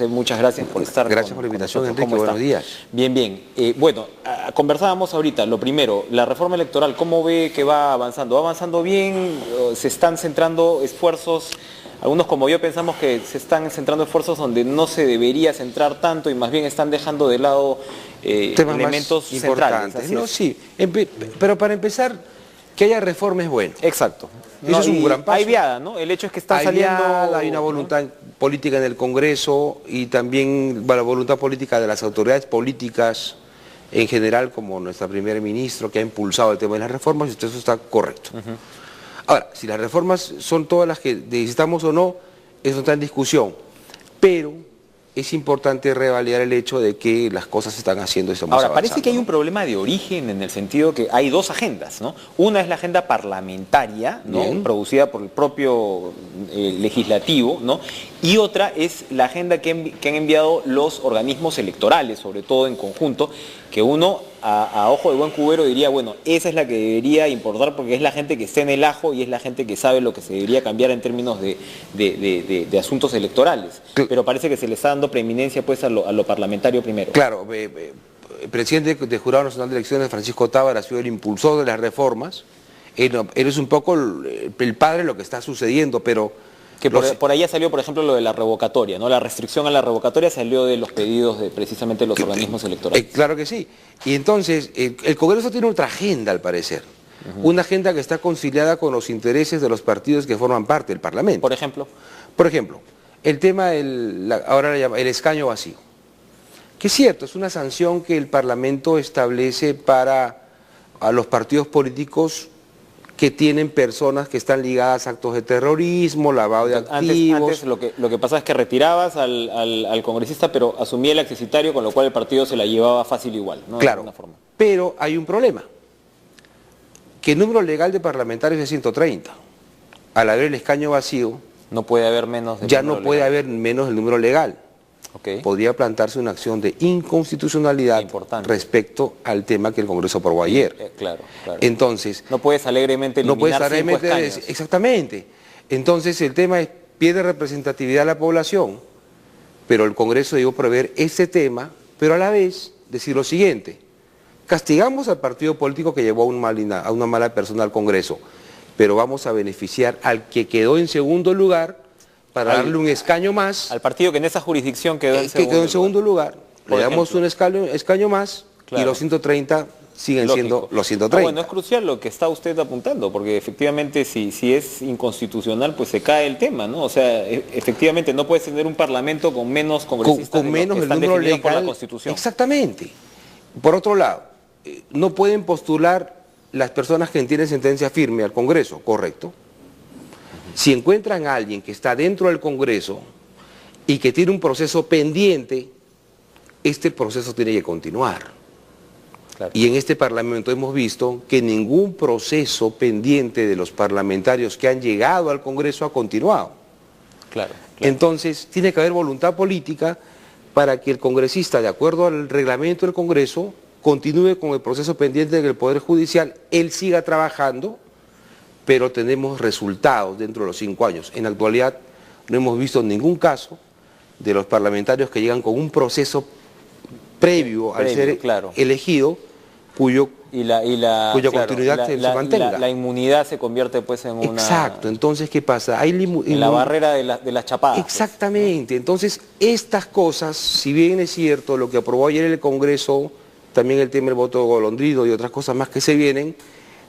Muchas gracias por estar. Gracias por la invitación, Enrique. Buenos días. Bien, bien. Bueno, conversábamos ahorita. Lo primero, la reforma electoral, ¿cómo ve que va avanzando? ¿Va avanzando bien? ¿Se están centrando esfuerzos? Algunos como yo pensamos que se están centrando esfuerzos donde no se debería centrar tanto y más bien están dejando de lado elementos centrales. No, sí, pero para empezar, que haya reforma es bueno. Exacto. Eso es un gran paso. Hay viada, ¿no? El hecho es que están saliendo... Hay una voluntad política en el Congreso y también la voluntad política de las autoridades políticas en general, como nuestra primer ministro, que ha impulsado el tema de las reformas, y eso está correcto. Ahora, si las reformas son todas las que necesitamos o no, eso no está en discusión, pero es importante revalidar el hecho de que las cosas se están haciendo y estamos Ahora, avanzando. parece que hay un problema de origen en el sentido que hay dos agendas, ¿no? Una es la agenda parlamentaria, ¿no? Producida por el propio legislativo, ¿no? Y otra es la agenda que han enviado los organismos electorales, sobre todo en conjunto, que uno a ojo de buen cubero diría, bueno, esa es la que debería importar porque es la gente que está en el ajo y es la gente que sabe lo que se debería cambiar en términos de asuntos electorales. Pero parece que se le está dando preeminencia pues a lo parlamentario primero. Claro, el presidente del Jurado Nacional de Elecciones, Francisco Tábara, ha sido el impulsor de las reformas. Él es un poco el padre de lo que está sucediendo, pero... Que por allá salió, por ejemplo, lo de la revocatoria, ¿no? La restricción a la revocatoria salió de los pedidos de precisamente los organismos electorales. Claro que sí. Y entonces, el Congreso tiene otra agenda, al parecer. Una agenda que está conciliada con los intereses de los partidos que forman parte del Parlamento. Por ejemplo. Por ejemplo, el tema ahora el escaño vacío. Que es cierto, es una sanción que el Parlamento establece para a los partidos políticos que tienen personas que están ligadas a actos de terrorismo, lavado de activos. Antes lo que pasa es que retirabas al congresista, pero asumía el accesitario, con lo cual el partido se la llevaba fácil igual, ¿no? Claro, pero hay un problema, que el número legal de parlamentarios es 130. Al haber el escaño vacío, no puede haber menos ya no puede haber menos del número legal. Podría plantarse una acción de inconstitucionalidad respecto al tema que el Congreso aprobó ayer. Claro. Entonces, no puedes alegremente eliminar 5 escaños. Exactamente. Entonces el tema es, pierde representatividad a la población, pero el Congreso debió prever ese tema, pero a la vez decir lo siguiente: castigamos al partido político que llevó a una mala persona al Congreso, pero vamos a beneficiar al que quedó en segundo lugar para darle un escaño más. Al partido que en esa jurisdicción quedó en segundo lugar. Le damos un escaño más, y los 130 siguen siendo los 130. Bueno, es crucial lo que está usted apuntando, porque efectivamente si es inconstitucional, pues se cae el tema, ¿no? O sea, efectivamente no puedes tener un parlamento con menos congresistas con menos que están el número definidos legal por la Constitución. Exactamente. Por otro lado, no pueden postular las personas que tienen sentencia firme al Congreso, ¿correcto? Si encuentran a alguien que está dentro del Congreso y que tiene un proceso pendiente, este proceso tiene que continuar. Claro. Y en este Parlamento hemos visto que ningún proceso pendiente de los parlamentarios que han llegado al Congreso ha continuado. Claro. Entonces, tiene que haber voluntad política para que el congresista, de acuerdo al reglamento del Congreso, continúe con el proceso pendiente del Poder Judicial, él siga trabajando, pero tenemos resultados dentro de los 5 años. En la actualidad no hemos visto ningún caso de los parlamentarios que llegan con un proceso previo al ser elegido, cuya continuidad se mantenga. La inmunidad se convierte pues en una... Exacto, entonces ¿qué pasa? En la barrera de las chapadas. Exactamente, pues. Entonces estas cosas, si bien es cierto lo que aprobó ayer el Congreso, también el tema del voto golondrino y otras cosas más que se vienen,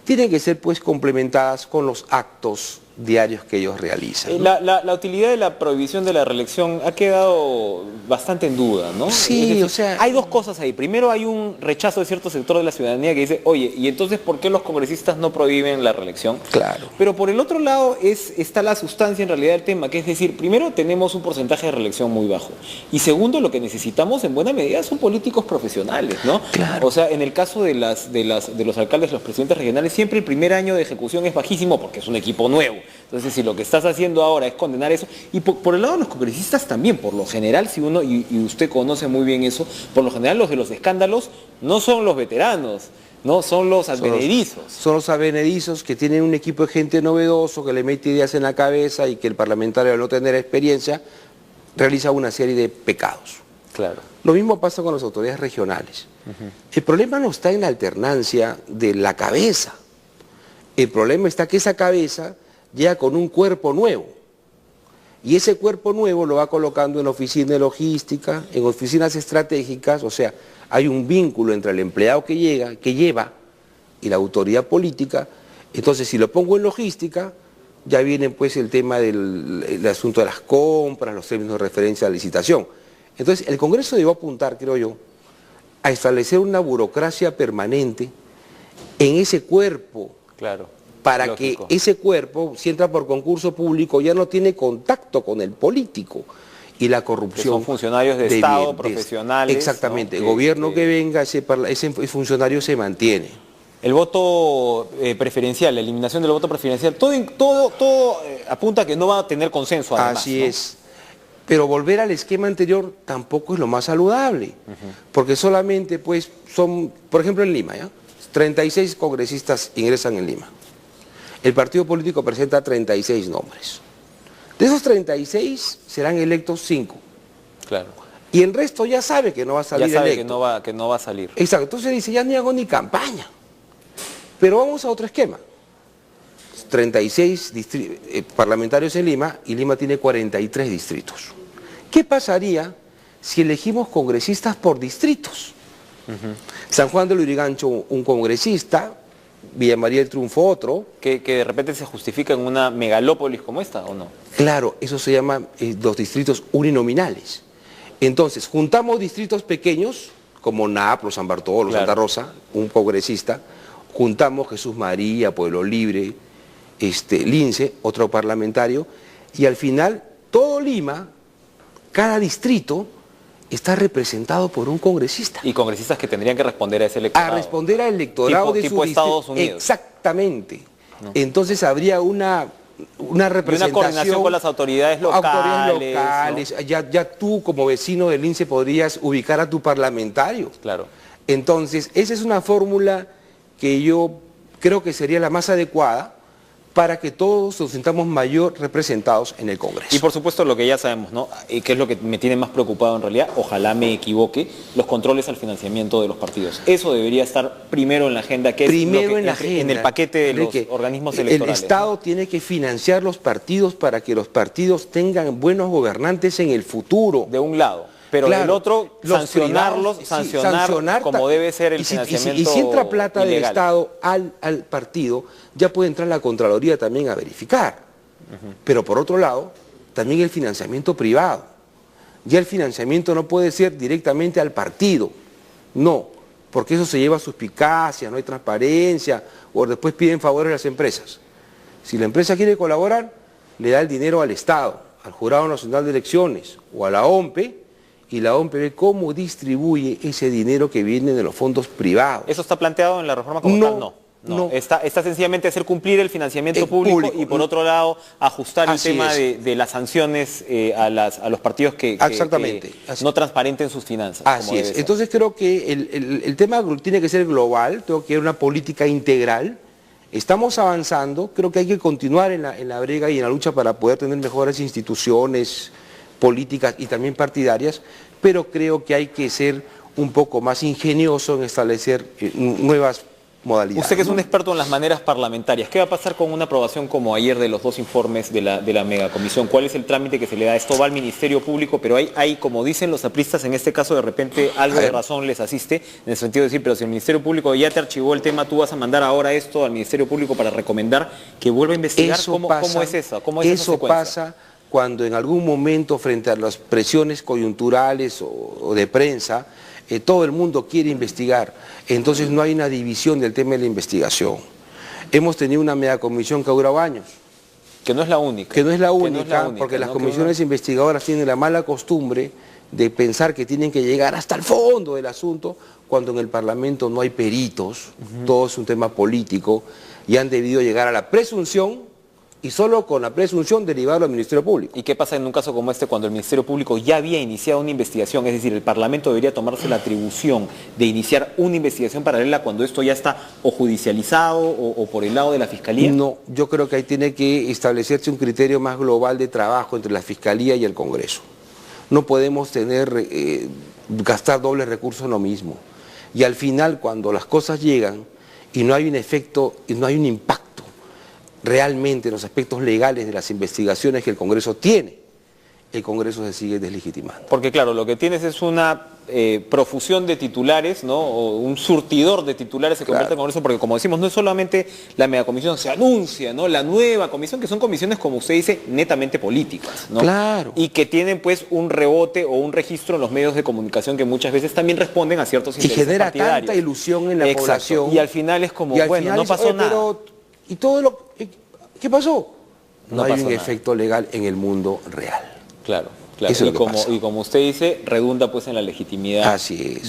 tienen que ser pues complementadas con los actos diarios que ellos realizan, ¿no? La utilidad de la prohibición de la reelección ha quedado bastante en duda, ¿no? Sí, decir, o sea... Hay dos cosas ahí. Primero hay un rechazo de cierto sector de la ciudadanía que dice, oye, ¿y entonces por qué los congresistas no prohíben la reelección? Claro. Pero por el otro lado está la sustancia en realidad del tema, que es decir, primero tenemos un porcentaje de reelección muy bajo. Y segundo, lo que necesitamos en buena medida son políticos profesionales, ¿no? Claro. O sea, en el caso de los alcaldes, los presidentes regionales, siempre el primer año de ejecución es bajísimo porque es un equipo nuevo. Entonces, si lo que estás haciendo ahora es condenar eso, y por el lado de los congresistas también, por lo general, si uno, y usted conoce muy bien eso, por lo general los de los escándalos no son los veteranos, no son los advenedizos. Son los advenedizos que tienen un equipo de gente novedoso, que le mete ideas en la cabeza y que el parlamentario al no tener experiencia realiza una serie de pecados. Claro. Lo mismo pasa con las autoridades regionales. El problema no está en la alternancia de la cabeza. El problema está que esa cabeza llega con un cuerpo nuevo. Y ese cuerpo nuevo lo va colocando en oficinas de logística, en oficinas estratégicas, o sea, hay un vínculo entre el empleado que lleva, y la autoridad política. Entonces, si lo pongo en logística, ya viene pues el tema del asunto de las compras, los términos de referencia a la licitación. Entonces, el Congreso debe apuntar, creo yo, a establecer una burocracia permanente en ese cuerpo. Claro. Para Lógico. que ese cuerpo, si entra por concurso público, ya no tiene contacto con el político. Y la corrupción... Que son funcionarios de Estado, profesionales. Exactamente. ¿No? El gobierno que venga, ese funcionario se mantiene. El voto preferencial, la eliminación del voto preferencial, todo apunta a que no va a tener consenso además. Así ¿no? es. Pero volver al esquema anterior tampoco es lo más saludable. Porque solamente pues son, por ejemplo en Lima, ¿ya? 36 congresistas ingresan en Lima. El partido político presenta 36 nombres. De esos 36 serán electos 5. Claro. Y el resto ya sabe que no va a salir ya sabe electo. que no va a salir. Exacto. Entonces dice, ya ni hago ni campaña. Pero vamos a otro esquema. 36 parlamentarios en Lima y Lima tiene 43 distritos. ¿Qué pasaría si elegimos congresistas por distritos? San Juan de Lurigancho un congresista, Villa María del Triunfo otro. Que de repente se justifica en una megalópolis como esta, ¿o no? Claro, eso se llama los distritos uninominales. Entonces, juntamos distritos pequeños, como Naplo, San Bartolo, claro. Santa Rosa, un congresista, juntamos Jesús María, Pueblo Libre, Lince, otro parlamentario, y al final todo Lima, cada distrito, está representado por un congresista. Y congresistas que tendrían que responder a ese electorado. A responder al electorado de tipo su Estados Unidos. Exactamente. No. Entonces habría una representación. Y una coordinación con las autoridades locales. ¿No? Ya tú como vecino del INSE podrías ubicar a tu parlamentario. Claro. Entonces, esa es una fórmula que yo creo que sería la más adecuada para que todos nos sintamos mayor representados en el Congreso. Y por supuesto lo que ya sabemos, ¿no? Que es lo que me tiene más preocupado en realidad, ojalá me equivoque, los controles al financiamiento de los partidos. Eso debería estar primero en la agenda, que primero es lo en la agenda, en el paquete de los organismos electorales. El Estado, ¿no? tiene que financiar los partidos para que los partidos tengan buenos gobernantes en el futuro. De un lado. Pero claro, del otro, sancionar como debe ser el financiamiento. Y si entra plata ilegal del Estado al partido, ya puede entrar la Contraloría también a verificar. Pero por otro lado, también el financiamiento privado. Ya el financiamiento no puede ser directamente al partido, no, porque eso se lleva a suspicacia, no hay transparencia, o después piden favores a las empresas. Si la empresa quiere colaborar, le da el dinero al Estado, al Jurado Nacional de Elecciones o a la OMPE, y la OMPE ve cómo distribuye ese dinero que viene de los fondos privados. ¿Eso está planteado en la reforma como tal? No. Está sencillamente hacer cumplir el financiamiento público y por otro lado ajustar el tema de las sanciones a los partidos que no transparenten sus finanzas. Así es. Entonces creo que el tema tiene que ser global, tengo que haber una política integral. Estamos avanzando, creo que hay que continuar en la brega y en la lucha para poder tener mejores instituciones políticas y también partidarias, pero creo que hay que ser un poco más ingenioso en establecer nuevas modalidades. Usted que es un experto en las maneras parlamentarias, ¿qué va a pasar con una aprobación como ayer de los 2 informes de la megacomisión? ¿Cuál es el trámite que se le da? Esto va al Ministerio Público, pero hay como dicen los apristas, en este caso de repente algo de razón les asiste, en el sentido de decir, pero si el Ministerio Público ya te archivó el tema, tú vas a mandar ahora esto al Ministerio Público para recomendar que vuelva a investigar. ¿Cómo es eso? ¿Cómo es esa secuencia? Pasa cuando en algún momento frente a las presiones coyunturales o de prensa, todo el mundo quiere investigar, entonces no hay una división del tema de la investigación. Hemos tenido una megacomisión que ha durado años. Que no es la única. Que no es la única, porque las comisiones investigadoras tienen la mala costumbre de pensar que tienen que llegar hasta el fondo del asunto, cuando en el Parlamento no hay peritos, todo es un tema político, y han debido llegar a la presunción, y solo con la presunción derivarlo al Ministerio Público. ¿Y qué pasa en un caso como este cuando el Ministerio Público ya había iniciado una investigación? Es decir, el Parlamento debería tomarse la atribución de iniciar una investigación paralela cuando esto ya está o judicializado o por el lado de la Fiscalía. No, yo creo que ahí tiene que establecerse un criterio más global de trabajo entre la Fiscalía y el Congreso. no podemos gastar dobles recursos en lo mismo. Y al final, cuando las cosas llegan y no hay un efecto, y no hay un impacto realmente en los aspectos legales de las investigaciones que el Congreso tiene, el Congreso se sigue deslegitimando. Porque claro, lo que tienes es una profusión de titulares, ¿no? O un surtidor de titulares se convierte en Congreso, porque como decimos, no es solamente la megacomisión, se anuncia, ¿no? La nueva comisión, que son comisiones, como usted dice, netamente políticas, ¿no? Claro. Y que tienen pues un rebote o un registro en los medios de comunicación que muchas veces también responden a ciertos intereses genera partidarios. Tanta ilusión en la población. Y al final es como, bueno, final no pasó nada. Pero, ¿y todo lo ¿qué pasó? No hay un nada. efecto legal en el mundo real. Claro, claro. Eso es lo que pasa. Y como usted dice, redunda pues en la legitimidad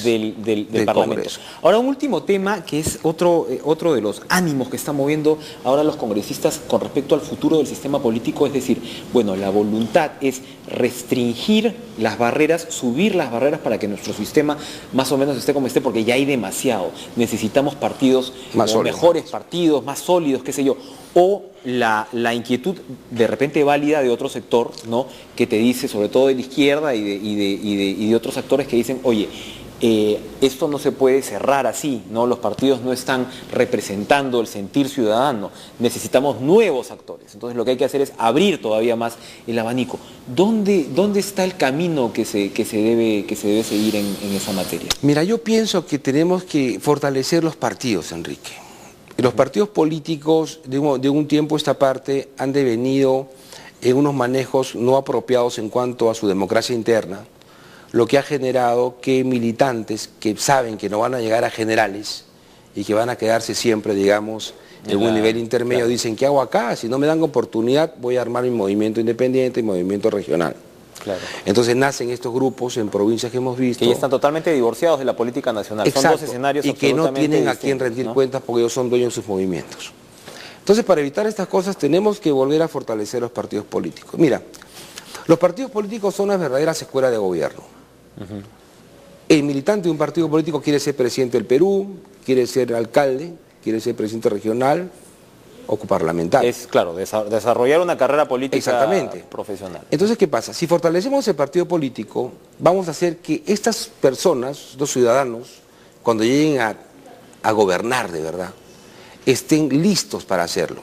del Parlamento. Congreso. Ahora, un último tema que es otro de los ánimos que están moviendo ahora los congresistas con respecto al futuro del sistema político, es decir, bueno, la voluntad es restringir las barreras, subir las barreras para que nuestro sistema más o menos esté como esté, porque ya hay demasiado. Necesitamos partidos mejores partidos, más sólidos, qué sé yo. O la inquietud de repente válida de otro sector, ¿no? Que te dice, sobre todo de la izquierda y de otros actores que dicen, oye, esto no se puede cerrar así, ¿no? Los partidos no están representando el sentir ciudadano, necesitamos nuevos actores. Entonces lo que hay que hacer es abrir todavía más el abanico. ¿Dónde está el camino que se debe seguir en esa materia? Mira, yo pienso que tenemos que fortalecer los partidos, Enrique. Los partidos políticos de un tiempo a esta parte han devenido en unos manejos no apropiados en cuanto a su democracia interna, lo que ha generado que militantes que saben que no van a llegar a generales y que van a quedarse siempre, digamos, en un nivel intermedio, dicen, ¿qué hago acá? Si no me dan oportunidad, voy a armar mi movimiento independiente y movimiento regional. Claro. Entonces nacen estos grupos en provincias que hemos visto. Que ya están totalmente divorciados de la política nacional. Exacto. Son dos escenarios y que no tienen a quién rendir cuentas porque ellos son dueños de sus movimientos. Entonces, para evitar estas cosas tenemos que volver a fortalecer los partidos políticos. Mira, los partidos políticos son las verdaderas escuelas de gobierno. El militante de un partido político quiere ser presidente del Perú, quiere ser alcalde, quiere ser presidente regional o parlamentario. Es, claro, desarrollar una carrera política profesional. Entonces, ¿qué pasa? Si fortalecemos el partido político, vamos a hacer que estas personas, los ciudadanos, cuando lleguen a gobernar de verdad, estén listos para hacerlo.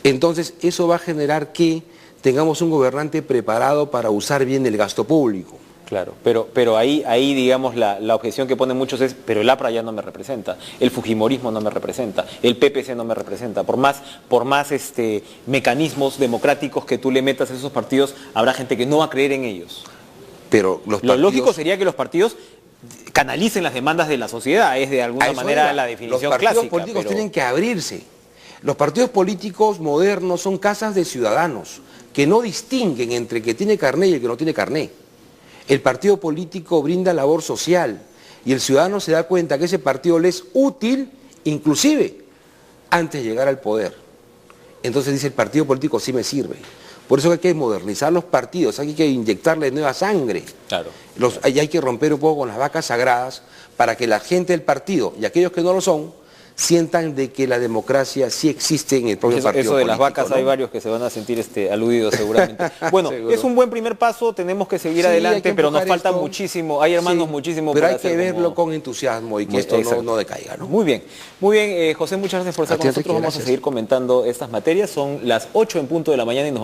Entonces, eso va a generar que tengamos un gobernante preparado para usar bien el gasto público. Claro, pero ahí digamos, la objeción que ponen muchos es, pero el APRA ya no me representa, el fujimorismo no me representa, el PPC no me representa. Por más mecanismos democráticos que tú le metas a esos partidos, habrá gente que no va a creer en ellos. Pero lo lógico sería que los partidos canalicen las demandas de la sociedad, es de alguna manera la definición clásica. Los partidos políticos tienen que abrirse. Los partidos políticos modernos son casas de ciudadanos que no distinguen entre el que tiene carné y el que no tiene carné. El partido político brinda labor social y el ciudadano se da cuenta que ese partido le es útil, inclusive, antes de llegar al poder. Entonces dice, el partido político sí me sirve. Por eso hay que modernizar los partidos, hay que inyectarle nueva sangre. Claro. Hay que romper un poco con las vacas sagradas para que la gente del partido y aquellos que no lo son, sientan de que la democracia sí existe en el propio partido Eso de político, las vacas, ¿no? Hay varios que se van a sentir aludidos seguramente. Bueno, es un buen primer paso, tenemos que seguir adelante, pero nos falta muchísimo, hay hermanos muchísimo pero para hay que verlo con entusiasmo y que esto no decaiga, ¿no? Muy bien, José, muchas gracias por estar con nosotros. Vamos a seguir comentando estas materias, son las 8 en punto de la mañana y nos